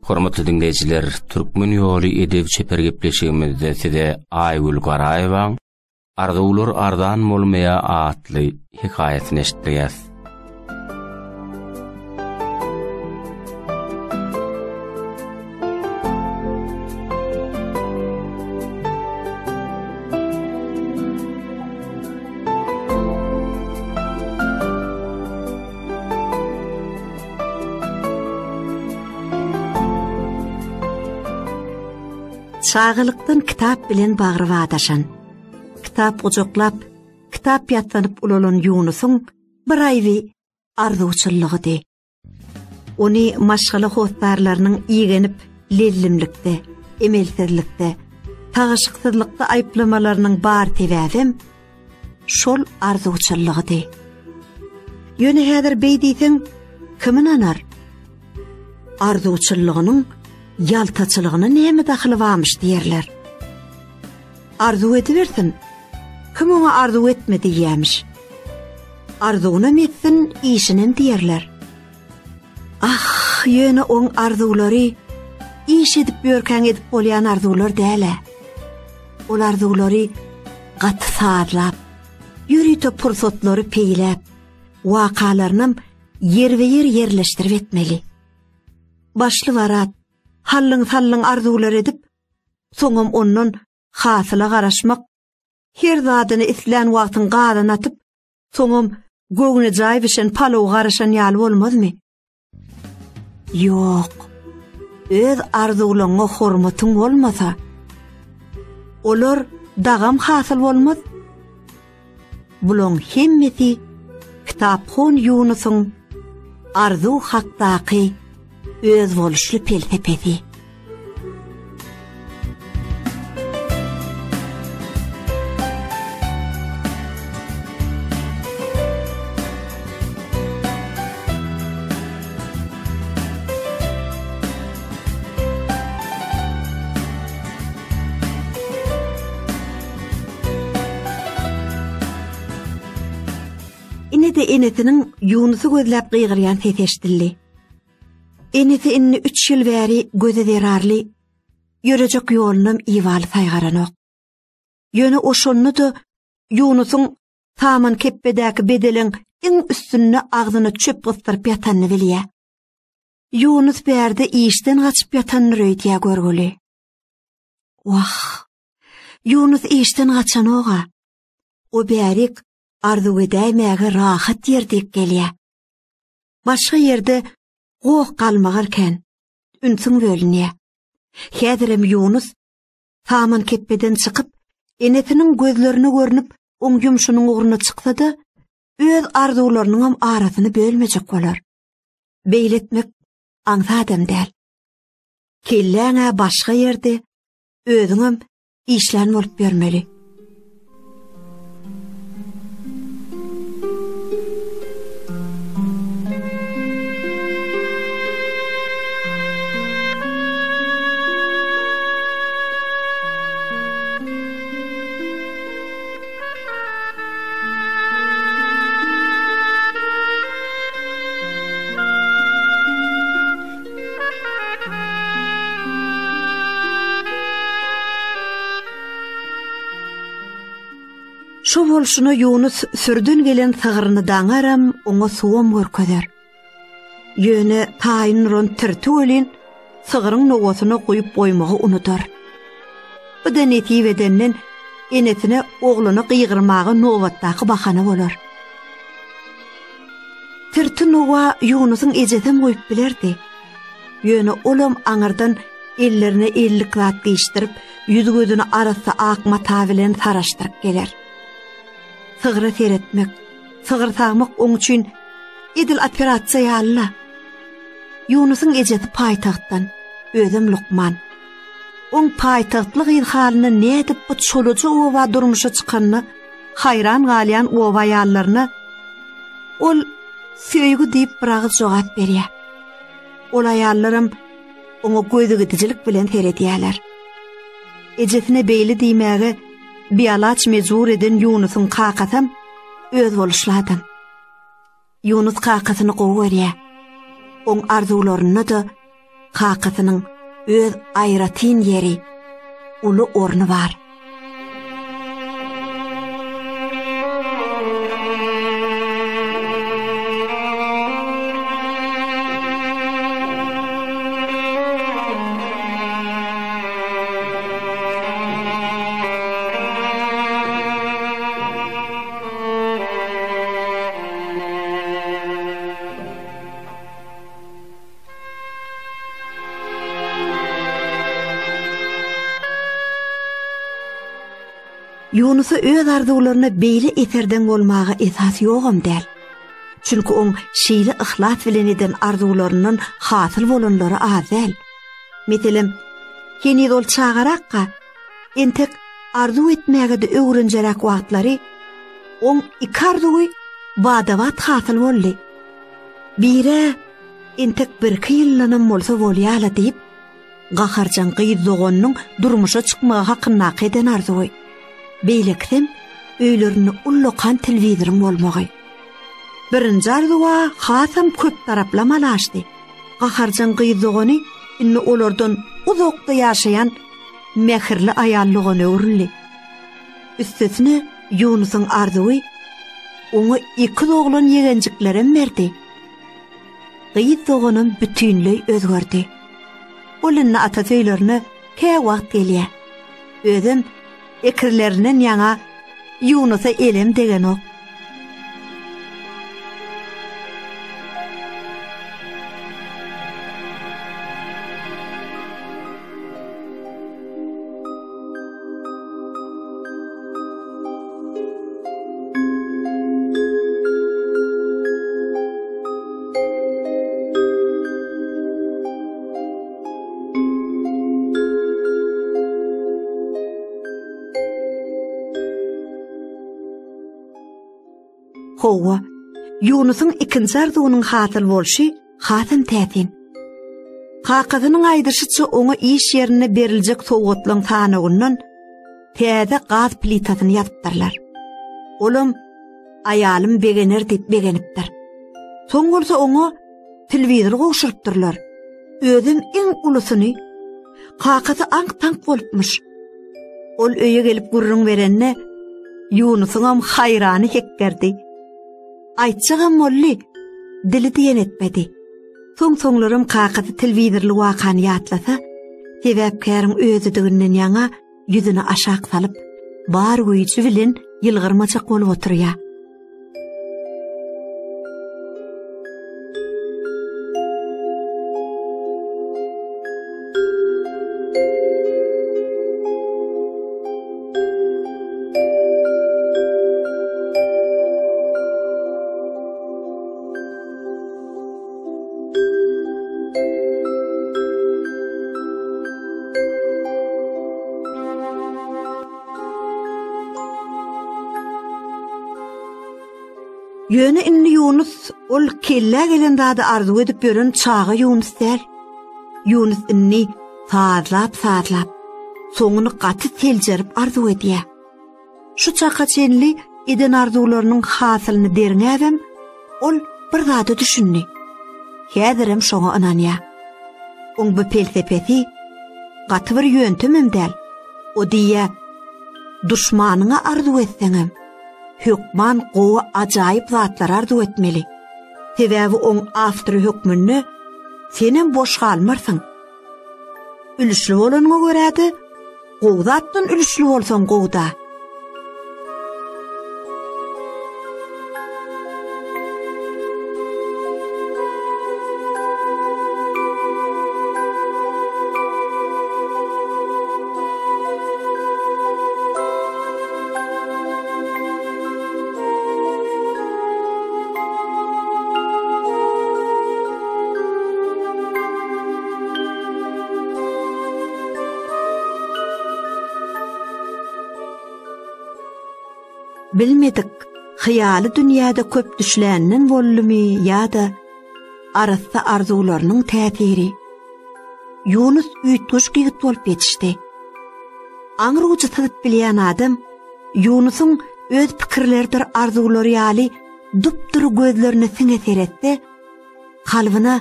Hormatly dinleyijiler, Türkmen ýoly edep çeper gepleşigimizde size Aýgül Garaýewaň Arzuwlar ardan bolmaýa atly hikaýasyny eşitdirýäs. Çağılıktan kitap bilen bagry wadaşan. Kitap ojoklap, kitap ýatlanyp ulolan Yunusyň bir aýby arzuwçylygy. Ony maşgala hostarlarynyň iýgenip lellimlikde, emelsizlikde, tagyşyksyzlykda aýplamalarynyň bar tebäbim şol arzuwçylygy. Ýöne häzir beýdiň kimin anar? Arzuwçylygynyň yaltaçylygyna näme daxly varmış diýerler. Arzu edibersin, kim ona arzu etmedi diýämiş. Arzuwuna metsin, işinin diýerler. Ah, ýöne on arzuwlary iş edip börkäň edip bolýan arzuwlar däle. Ol arzuwlary gaty saadlap, ýürüýte pursatlary peýlep, wakalaryny yer yerleşdirip etmeli. Başly warat hallyň arzuwlar edip, soňam ondan hasyla garaşmak, her zadyny islen wagtyň gadan atyp, soňam gögne jaýbyşen palaw garaşan ýaly bolmazmy? Ýok, öz arzuwlaryňa hormatyň bolmasa, olar dagam hasyl bolmaz. Bulan hemmeti kitapxon Yunusyň arzuw hakdaky öz boluşly felsefesi. Enede enetiniň Yunusy gözläp gygyrýan ses eşdildi. Eneti inni 3 ýyl bäri göze derarly, ýörejek ýolunam iwaly saýgaranok. Ýöne oşonny da Yunusyň taman keppedäki bedeliň iň üstünde agzyny çöp gystyryp ýatanyny bilýär. Yunus bärde işden gaçyp ýatanyny röýdýä görgüli. Wah! Yunus işden gaçanoga. O bärik arzu edämäge rahat ýerdek gelýär. Başga ýerde goh galmagarken ünsüň bölünýär. Häzirem Yunus taman keppeden çykyp, enetiniň gözlerini görünip, oň ýumşunyň ugruna çyksa-da, öz arzuwlarynyň arasyny bölmejek bolar. Beýletmek aňsadam däl. Kelläňä başga ýerde özüňem işlän bolup bermeli. Şo bolşuna Yunus sürdün gelen sagyryny daňaram, oňa suwam görkezler. Ýöne taýyn ron tirti welin sagyryň nowasyna goýup goýmagy unutar. Bu da netibedenden enetine ogluny gygyrmagy nowatdaky bahana bolar. Tirti nowa Yunusyň ejedem goýup bilerdi. Ýöne olam aňyrdan ellerini ellik zat geçdirip, ýüzi gözüni arasy akma tabilen saraşdyryp geler. Sygyry seretmek, sygyr sagmak oň üçin edil operasiýa ýaly. Yunusyň ejeti paýtagtdan, özüm Lukman. Oň paýtagtlyk ýyl-halyny nädip bu çoluja owa durmuşa çykanyny, haýran galýan owa ýallaryny ol söýgü diýip bir agyz jogap berýär. Ol aýallarym oňa gözügitijilik bilen seredýärler. Ejetine beýli diýmäge bialaç mezur eden Yunusyň kakasam öz boluşladym. Yunus kakasyny gowy berýär. Oň arzuwlaryny da hakatynyň öz aýratyn ýeri, uly orny bar. Yunus'a öz arzuwlaryny beýle eterden bolmagy esas ýogam däl. Çünki oň şeýle ihlas bilen eden arzuwlarynyň hasyl bolanlary az däl. Meselem, keni dol çagarakka entek arzu etmäge de öwrenjerak wagtlary oň iki arzuwy badawat hasyl boldy. Bire entek bir ýyllanan bolsa bolýala diýip gaharjan gyýdogonyň durmuşa çykmagy hakyna eden arzuwy. Beýlekdim öýlerini ullokan telewizorym bolmagy. Birinji arzuwa hasam köp taraplamalaşdy. Gaharjan gyýdogony inni olardan uzakda ýaşaýan mehirli aýallygyny öwrüldi. Üstesine Yunusyň arzuwy oňa iki doglan ýegenjiklerem berdi. Gyýdogonyň bütünlüği özgerdi. Olunna atasyýlaryny kä wagt gelýär. Özüm ekirlerinin ýaňa Yunus'a elim degen ok. Howa, Yunusyň ikinji arzuwynyň hasyl bolşy hasam täsin. Hakatynyň aýdyşyça oňa iş ýerine beriljek sowgatlaryň tanygyndan täze gaz plitasyny ýatypdyrlar. Olam aýalym begener diýip begenipdir. Soň bolsa oňa telewizor goşurypdyrlar. Özüm iň ulusyny hakaty aňk-taňk bolupmyş. Ol öýe gelip gurrun berenne Yunusyň haýrany hekkerdi. Aýtjagam molly, dili diýen etmedi. Soň-soňlarym kakaty telewizorly wakany ýatlasa, sebäpkäriň özüdiginden ýaňa ýüzüni aşak salyp, bar güýçi bilen ýylgyrmajak bolup oturýar. Ýöne inni Yunus ol kelle gelen dady arzu edip ýören çaga Yunus däl. Yunus inni saadlap, soňuny gaty teljerip arzu edýär. Şu çaka çenli eden arzuwlarynyň hasylyny derňäbem, ol bir zady düşündi. Häzirem şoňa ynanýar. Oň bu felsefesi gaty bir ýöntemim däl. O diýär, düşmanyňa arzu etseňem, hükman gowa ajaýyp zatlar arzu etmeli. Sebäbi oň aftyry hükmünni senem boş galmarsyň. Ülüşli bolanyňa görä-de, gowdatdan ülüşli bolsaň gowda. Bilmedik, hyýaly dünýäde köp düşländen bollumy ýa-da arasda arzuwlarynyň täsiri. Yunus üýtgüç gigit bolup ýetişdi. Aňryjy tydyp bilýän adam Yunusyň öz pikirlerdir arzuwlary ýaly dupdury gözlerini siňe seretdi, kalbyna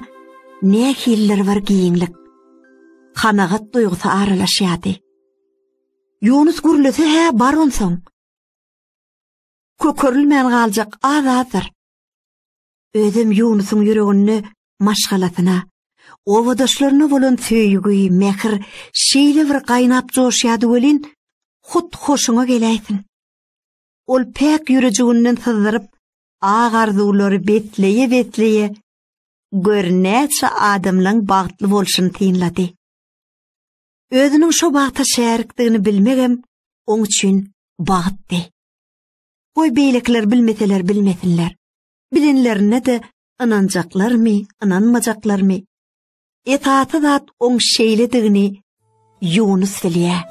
ne hiller bar giýinlik, kanagat duygusu aralaşýady. Yunus gürlese he bar onsoň. Kökörülmän galjak azatdyr. Özüm Yunusyň ýüregini maşgalatyna, owadaşlaryna bolan söýgüi, mehir, şeýle bir gaýnap joşýady welin, hut hoşuňa geläýsin. Ol pek ýürejiginiň syzyryp, agarduwlary betleýe, görnäçe adamlaryň bagtly bolşyny tynlady. Özüniň şo bagta şärikdigini bilmegem, oň üçin bagtdy. Goý beýlekler bilmesinler. Bilenlerine de inanjaklarmy, inanmajaklarmy? Etaty zat oň şeýledigini Yunus bilýär.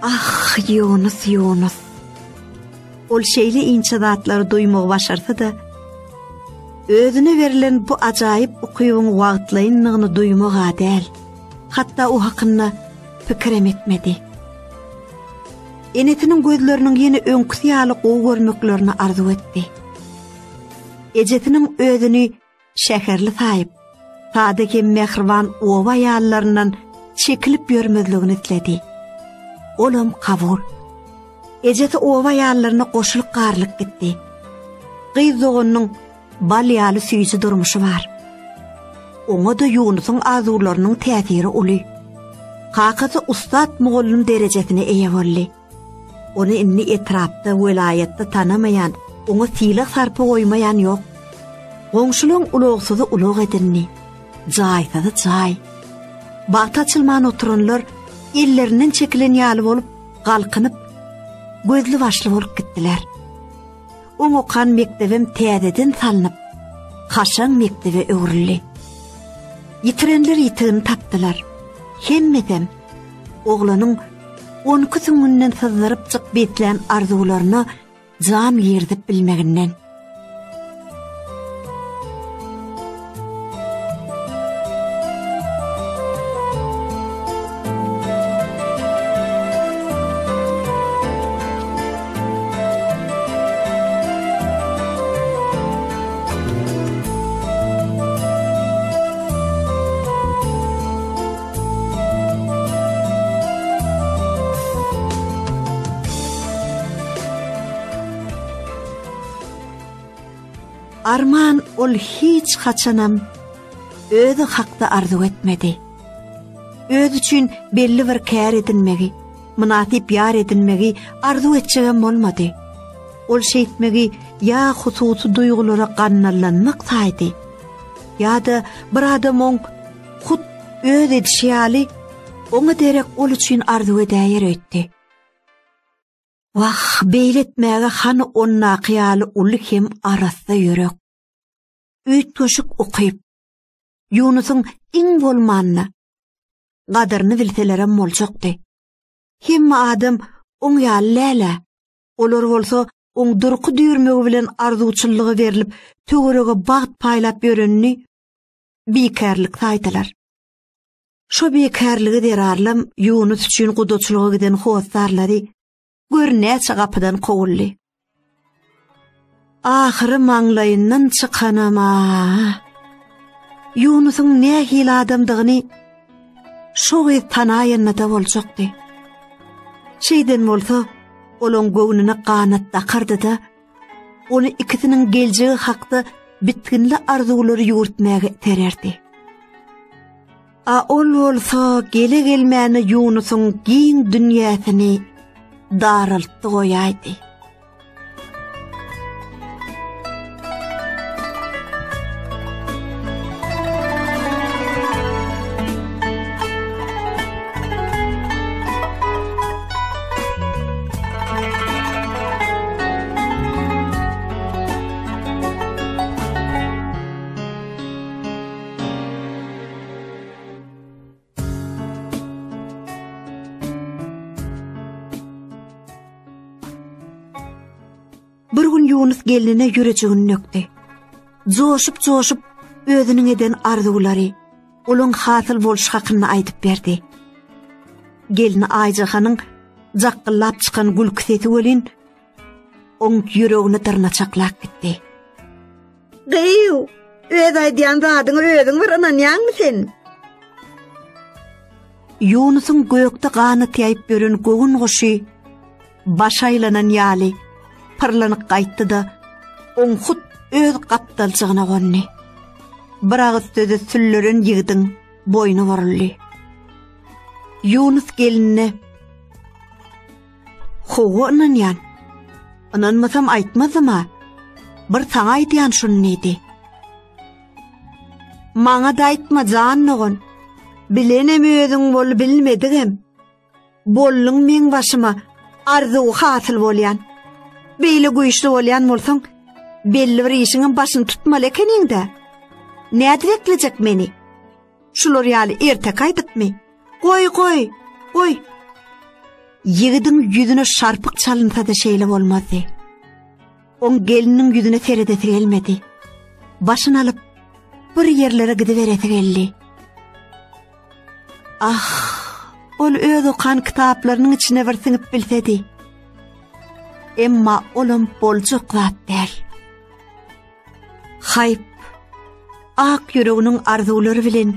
Ah, Yunus. Ol şeýle inçe zatlary duýmagy başarsa da, özüne verilen bu ajaýyp ukybyň wagtlaýynlygyny duýmaga däl. Hatda o hakynda pikir etmedi. Enetiniň gözleriniň ýene öňkü ýaly gowy görmeklerini arzu etdi. Ejetiniň özüni şäherli taýyp, sadeke mehriban owa ýallarynyň çekilip ýörmezligini itledi. Olam kabul. Ejeti owa ýallaryna goşulyp garlyk gitdi. Gyzogonyň balyaly süýji durmuşy bar. Oňa da Yunusyň arzularynyň täsiri uly. Kakasy ustat mugallim derejesine eýe boldy. Onu inni etrapda welayatda tanamayan, oňa silah sarpy goýmayan ýok. Goňşulyň ulagsyzy ulag edinni. Jaýsa da jaý. Bagta çylman oturanlar ellerinden çekilen ýaly bolup, galkynyp, gözli başly bolup gitdiler. Oň okan mektebim täzeden salnyp, haşan mektebe öwrildi. Ýitirenler ýitigini tapdylar. Hemmedem oglanyň 12 gününden syzyryp çyk betlän arzularyny jan ýerdip bilmeginden. Arman ol hiç haçanam özü hakda arzu etmedi. Öz üçün belli bir kär edinmegi, münasip ýar edinmegi arzu etjegem bolmady. Ol şeýtmegi ýa hususy duýgulara gannallanmak taýdy. Ýa-da bir adamyň hut öz edişýaly oňa derek ol üçün arzu edäýär etdi. Wah, beýletmäge hany onna kıyaly uly hem arasda ýörek. Üýt toşuk okyp, Yunusyň iň bolmanyny, gadaryny bilselerem boljakdy. Hemme adam oň ýaly, olar bolsa oň durky düýrmegi bilen arzuçyllygy berilip, töwerege bagt paýlap ýörenini beýkärlik taýdylar. Şo beýkärligi derarlam Yunus üçin gudaçylyga giden howsarlary görnäçe gapydan kowuldy. Ahyrı maňlaýyndan çykanama. Yunusyň nähili adamdygyny şo wagt tanaýanda boljakdy. Şeýden bolsa, olaň göwnüne ganatda kardy-da, ony ikisiniň geljegi hakda bitkinli arzulary ýurtmagy tererdi. Ol bolsa gele gelmäni Yunusyň giň dünýäsini daraltdy goýaýdy. Bir gün Yunus gelinine ýürejegini nökdi. Joşup özüniň eden arzulary, olaň hasyl boluş hakyny aýdyp berdi. Gelini Aýjahanyň jakkyllap çykan gülkiseti welin oň ýüregini dyrnaçaklap gitdi. "Gıýw, öz aýdýan zadyňy özüň bir anan ýaňmy sen?" Yunusyň gökde gany täýip beren gögün goşy baş aýlanan ýaly pyrlanyk gaýtdy da oň hut öz gapdalçygyna gonni. Birak üstüde sülleren ýigdiň boynu warly. Yunus gelinine "Howa anan ýan? Ananmasam aýtmadyma? Bir saňa aýdýan şunu nedi?" "Maňa da aýtma jan nogun. Bilenem özüň bol bilmedigem. Bolluň meň başyma arzuw hasyl bolýan. Beýle güýçli bolýan bolsaň, belli bir işiňin başyny tutmaly ekeniň-de. Näde beklejek meni? Şular ýaly ertek aýdypmy? Goý. Ýigdiň ýüzüne şarpyk çalynsa da şeýle bolmazdy. Oň geliniň ýüzüne seredeti gelmedi. Başyny alyp bir ýerlere gidibereti geldi. Ah, ol öz okan kitaplarynyň içine bir siňip bilsedi. Emma olam boljak zat däl. Haýp, ak ýüreginiň arzulary bilen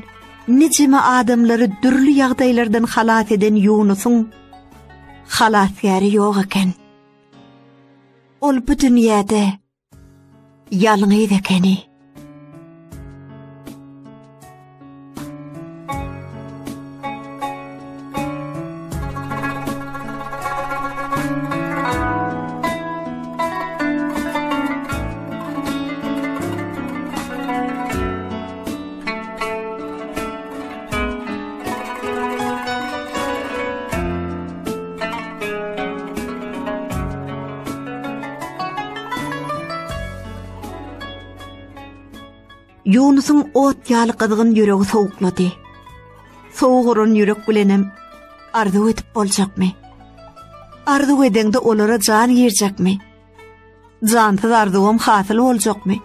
nicime adamlary dürli ýagdaýlardan halat eden Yunusyň halatyary ýok eken. Ol bu dünýäde ýalňyz ekeni. Yunusyň ot ýaly gyzgyn ýüregi sowuklady. Sowuguran ýürek bilenem arzuw edip boljakmy? Arzuw edende olara jan ýerjakmy? Jansyz arzuwam hasyl boljakmy?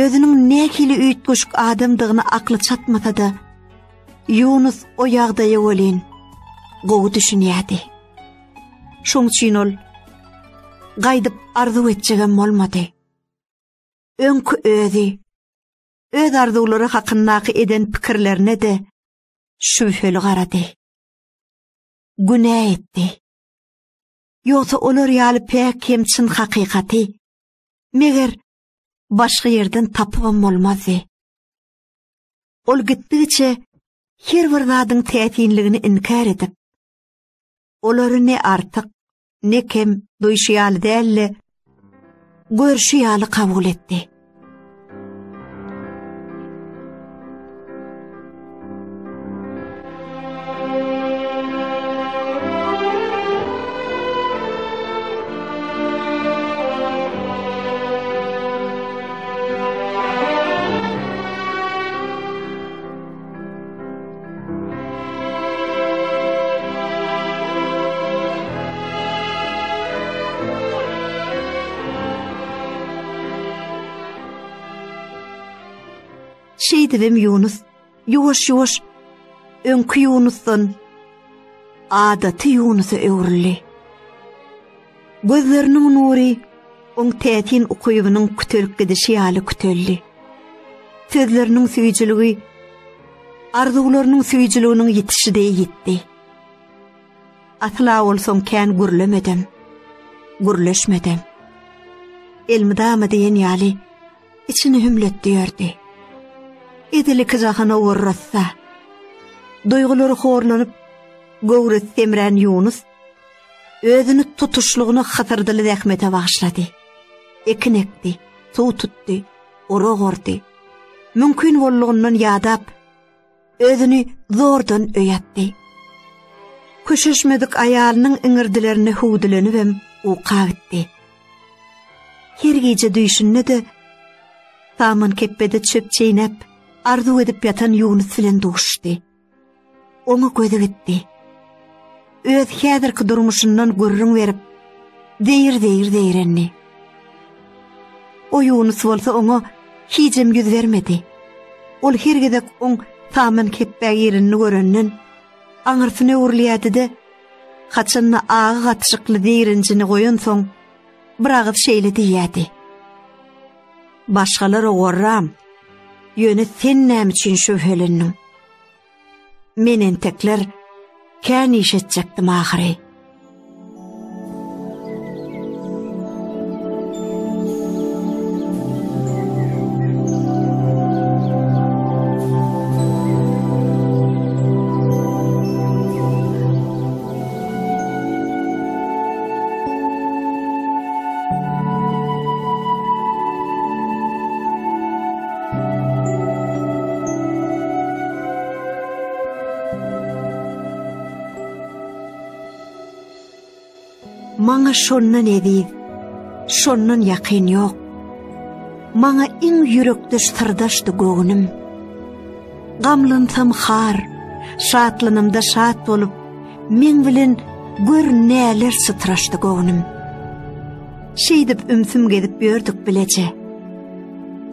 Özüniň näkili üýtgüşük adamdygyny akly çatmasa da, Yunus o ýagdaýa welin gowy düşünýärdi. Şoň üçin ol gaýdyp arzuw etjegem bolmady. Öňkü öz arzuwlary hakyndaky eden pikirlerine de şübheli garady. Günä etdi. Ýogsa olar ýaly pek kemçin hakykaty meger başga ýerden tapypam bolmazdy. Ol gitdiçe her bir zadyň täsinligini inkar edip, olary ne artyk, ne kem duýşýaly däl, görüşýaly kabul etdi. Şeýdibem Yunus, ýuwaş öňkü Yunusdan adaty Yunus'a öwrüldi. Gözleriniň nury oň tätin ukuyunyň kütelip gidişi ýaly küteldi. Sözleriniň süýjüligi arzuwlarynyň süýjüliginiň ýetişide ýetdi. Atla bolsam kän gürleşmedem. Elmidama diýen ýaly içini hümletdi ýördi. Edili kızahana uğurrasa, duygulary horlanyp gowret semren Yunus özüni tutuşlugyny hatyrdyly zähmete bagşlady. Ekin ekdi, suw tutdy, ora gordy. Mümkin bollugyndan ýadap, özüni zordan öýatdy. Köşeşmedik aýalynyň iňirdilerini howdylenip hem uqa gitdi. Her gece düşünne de taman keppede çöp çeýnep arzu edip yatan Yunus bilen duşdy. Onu göze gitdi. Öz häzirki durmuşyndan gürrüň berip, Deyir. O Yunus bolsa oňa hijem yüz vermedi. Ol hergedek oň tamam kepbäg ýerini görenden aňyrsyny urlaýady-da haçanna agy gatşykly deýirinjini goýan soň bir agyz şeýle diýýärdi. Başgalar ogorram, ýöne sen näme üçin şöhrelendiň? Men entekler kän işetjekdim ahyry. Maňa şondan edip, şondan ýakyn ýok. Maňa iň ýürekde sırdaşdy göwnüm. Gamlansam har, şatlanymda şat bolup, men bilen gör näler sıtraşdy göwnüm. Şeýdip ümsüm gedip bördük bileje.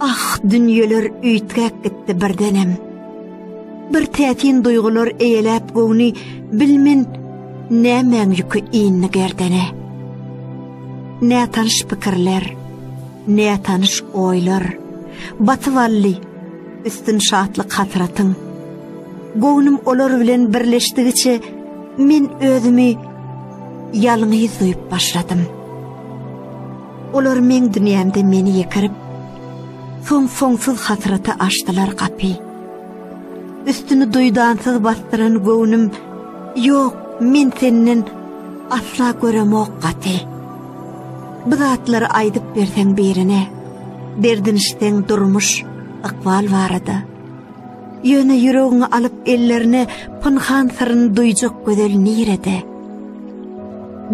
Ah, dünýeler üýtgäk gitdi birdenem. Bir tätin duýgular eýelip gowny bilmen nämen ýükü iňni gerdene. Nä tanış pikirler, nä tanış oýlar, batyvally, üstün şatlyk hatyratyň. Gownum olar bilen birleşdigiçe men özümi ýalňyz duýup başladym. Olar men dünýämde meni ýekirip, soňsuz hatyrata açdylar kapy. Üstüni duýdansyz bastıran gownum, ýok, men senden asla göremok gaty. Bu zatları aydıp bersen berine, berdinişten durmuş aqbal barada. Ýöne ýüregiňi alyp ellerine pynhan syryny duýjak gözel nirede.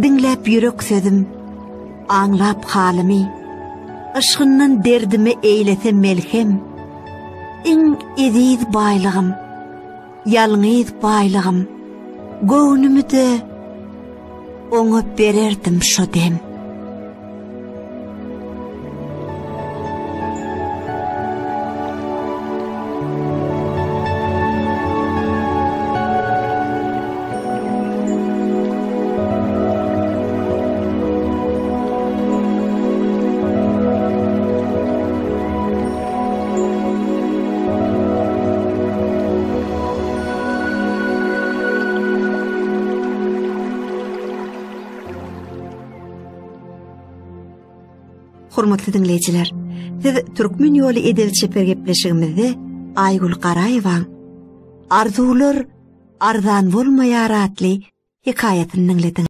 Dinläp ýürek sözüm, aňlap halimi, aşkyndan derdimi eýlese melhem. Iň eziz baýlygym, ýalňyz baýlygym, göwnümi de oňa bererdim şo dem. Hormatly dinleyijiler, siz Türkmen ýoly edebiyat çeper gepleşigimizde Aýgül Garaýewaň Arzular arzan bolmaýar atly hikayatyny dinlediniz.